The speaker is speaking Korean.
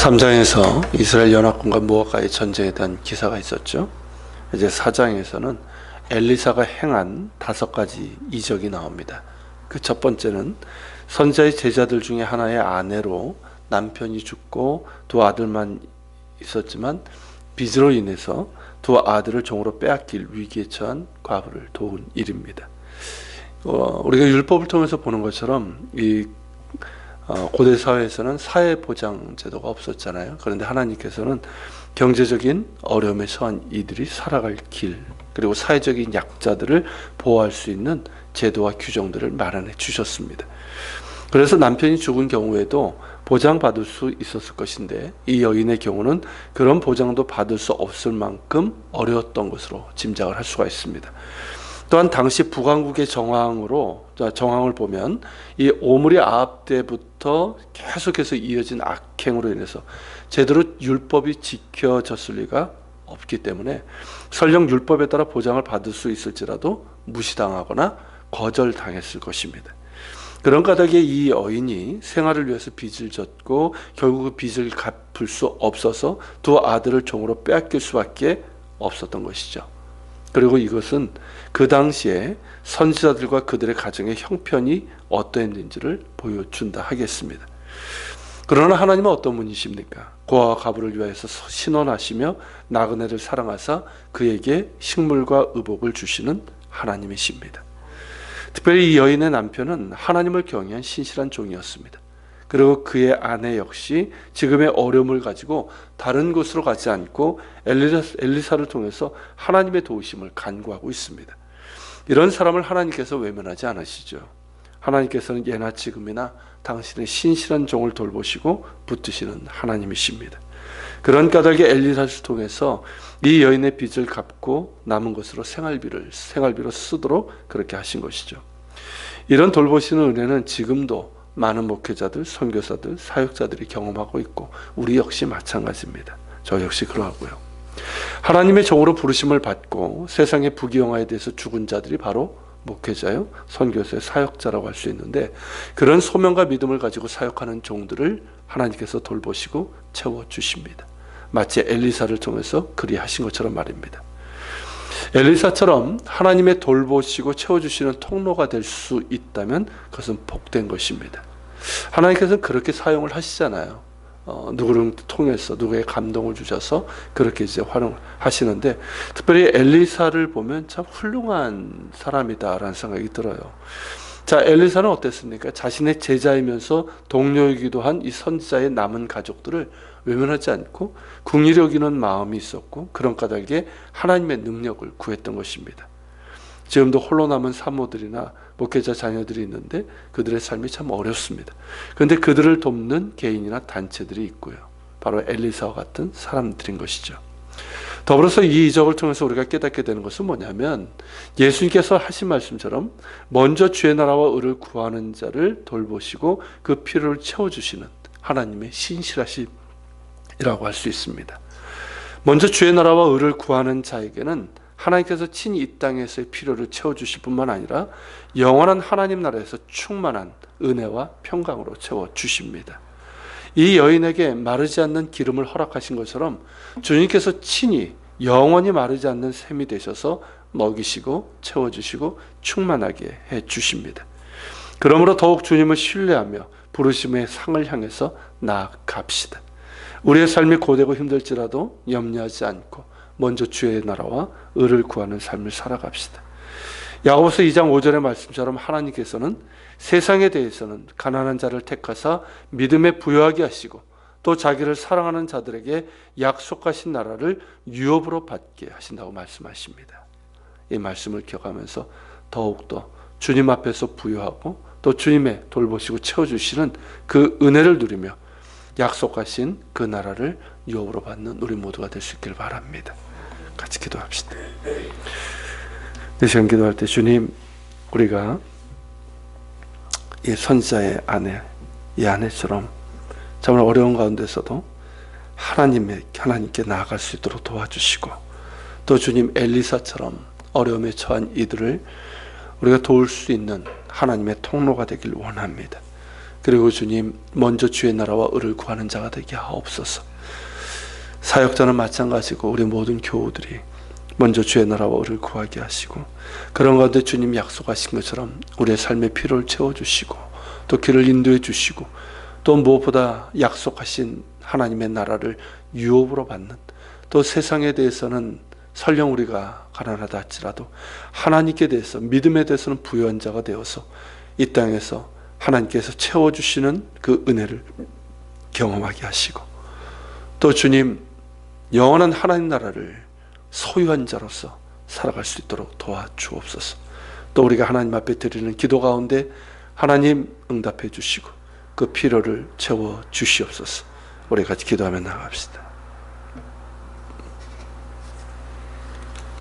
3장에서 이스라엘 연합군과 모압과의 전쟁에 대한 기사가 있었죠. 이제 4장에서는 엘리사가 행한 5가지 이적이 나옵니다. 그 첫 번째는 선지자의 제자들 중에 하나의 아내로 남편이 죽고 2 아들만 있었지만 빚으로 인해서 2 아들을 종으로 빼앗길 위기에 처한 과부를 도운 일입니다. 우리가 율법을 통해서 보는 것처럼 이 고대 사회에서는 사회보장 제도가 없었잖아요. 그런데 하나님께서는 경제적인 어려움에 처한 이들이 살아갈 길, 그리고 사회적인 약자들을 보호할 수 있는 제도와 규정들을 마련해 주셨습니다. 그래서 남편이 죽은 경우에도 보장받을 수 있었을 것인데, 이 여인의 경우는 그런 보장도 받을 수 없을 만큼 어려웠던 것으로 짐작을 할 수가 있습니다. 또한 당시 북왕국의 정황을 보면 이 오므리 아합 때부터 계속해서 이어진 악행으로 인해서 제대로 율법이 지켜졌을 리가 없기 때문에 설령 율법에 따라 보장을 받을 수 있을지라도 무시당하거나 거절당했을 것입니다. 그런 까닭에 이 여인이 생활을 위해서 빚을 졌고 결국 그 빚을 갚을 수 없어서 2 아들을 종으로 빼앗길 수밖에 없었던 것이죠. 그리고 이것은 그 당시에 선지자들과 그들의 가정의 형편이 어떠했는지를 보여준다 하겠습니다. 그러나 하나님은 어떤 분이십니까? 고아와 과부를 위하여서 신원하시며 나그네를 사랑하사 그에게 식물과 의복을 주시는 하나님이십니다. 특별히 이 여인의 남편은 하나님을 경외한 신실한 종이었습니다. 그리고 그의 아내 역시 지금의 어려움을 가지고 다른 곳으로 가지 않고 엘리사를 통해서 하나님의 도우심을 간구하고 있습니다. 이런 사람을 하나님께서 외면하지 않으시죠. 하나님께서는 예나 지금이나 당신의 신실한 종을 돌보시고 붙드시는 하나님이십니다. 그런 까닭에 엘리사를 통해서 이 여인의 빚을 갚고 남은 것으로 생활비로 쓰도록 그렇게 하신 것이죠. 이런 돌보시는 은혜는 지금도 많은 목회자들, 선교사들, 사역자들이 경험하고 있고 우리 역시 마찬가지입니다. 저 역시 그러하고요. 하나님의 종으로 부르심을 받고 세상의 부귀영화에 대해서 죽은 자들이 바로 목회자요, 선교사의 사역자라고 할 수 있는데, 그런 소명과 믿음을 가지고 사역하는 종들을 하나님께서 돌보시고 채워주십니다. 마치 엘리사를 통해서 그리하신 것처럼 말입니다. 엘리사처럼 하나님의 돌보시고 채워주시는 통로가 될 수 있다면 그것은 복된 것입니다. 하나님께서는 그렇게 사용을 하시잖아요. 누구를 통해서 누구의 감동을 주셔서 그렇게 이제 활용하시는데, 특별히 엘리사를 보면 참 훌륭한 사람이다라는 생각이 들어요. 자, 엘리사는 어땠습니까? 자신의 제자이면서 동료이기도 한 이 선지자의 남은 가족들을 외면하지 않고 긍휼히 여기는 마음이 있었고, 그런 까닭에 하나님의 능력을 구했던 것입니다. 지금도 홀로 남은 사모들이나 목회자 자녀들이 있는데 그들의 삶이 참 어렵습니다. 그런데 그들을 돕는 개인이나 단체들이 있고요. 바로 엘리사와 같은 사람들인 것이죠. 더불어서 이 이적을 통해서 우리가 깨닫게 되는 것은 뭐냐면, 예수님께서 하신 말씀처럼 먼저 주의 나라와 의를 구하는 자를 돌보시고 그 필요를 채워주시는 하나님의 신실하심이라고 할 수 있습니다. 먼저 주의 나라와 의를 구하는 자에게는 하나님께서 친히 이 땅에서의 필요를 채워주실 뿐만 아니라 영원한 하나님 나라에서 충만한 은혜와 평강으로 채워주십니다. 이 여인에게 마르지 않는 기름을 허락하신 것처럼 주님께서 친히 영원히 마르지 않는 샘이 되셔서 먹이시고 채워주시고 충만하게 해주십니다. 그러므로 더욱 주님을 신뢰하며 부르심의 상을 향해서 나아갑시다. 우리의 삶이 고되고 힘들지라도 염려하지 않고 먼저 주의 나라와 의를 구하는 삶을 살아갑시다. 야고보서 2장 5절의 말씀처럼 하나님께서는 세상에 대해서는 가난한 자를 택하사 믿음에 부여하게 하시고 또 자기를 사랑하는 자들에게 약속하신 나라를 유업으로 받게 하신다고 말씀하십니다. 이 말씀을 기억하면서 더욱더 주님 앞에서 부여하고 또 주님의 돌보시고 채워주시는 그 은혜를 누리며 약속하신 그 나라를 유업으로 받는 우리 모두가 될 수 있기를 바랍니다. 같이 기도합시다. 이 시간 기도할 때, 주님, 우리가 이 선지자의 아내, 이 아내처럼 정말 어려운 가운데서도 하나님께 나아갈 수 있도록 도와주시고, 또 주님, 엘리사처럼 어려움에 처한 이들을 우리가 도울 수 있는 하나님의 통로가 되길 원합니다. 그리고 주님, 먼저 주의 나라와 의를 구하는 자가 되게 하옵소서. 사역자는 마찬가지고 우리 모든 교우들이 먼저 주의 나라와 의를 구하게 하시고, 그런 가운데 주님 약속하신 것처럼 우리의 삶의 필요를 채워주시고 또 길을 인도해 주시고, 또 무엇보다 약속하신 하나님의 나라를 유업으로 받는, 또 세상에 대해서는 설령 우리가 가난하다 할지라도 하나님께 대해서, 믿음에 대해서는 부유한 자가 되어서 이 땅에서 하나님께서 채워주시는 그 은혜를 경험하게 하시고, 또 주님, 영원한 하나님 나라를 소유한 자로서 살아갈 수 있도록 도와주옵소서. 또 우리가 하나님 앞에 드리는 기도 가운데 하나님 응답해 주시고 그 필요를 채워 주시옵소서. 우리 같이 기도하며 나갑시다.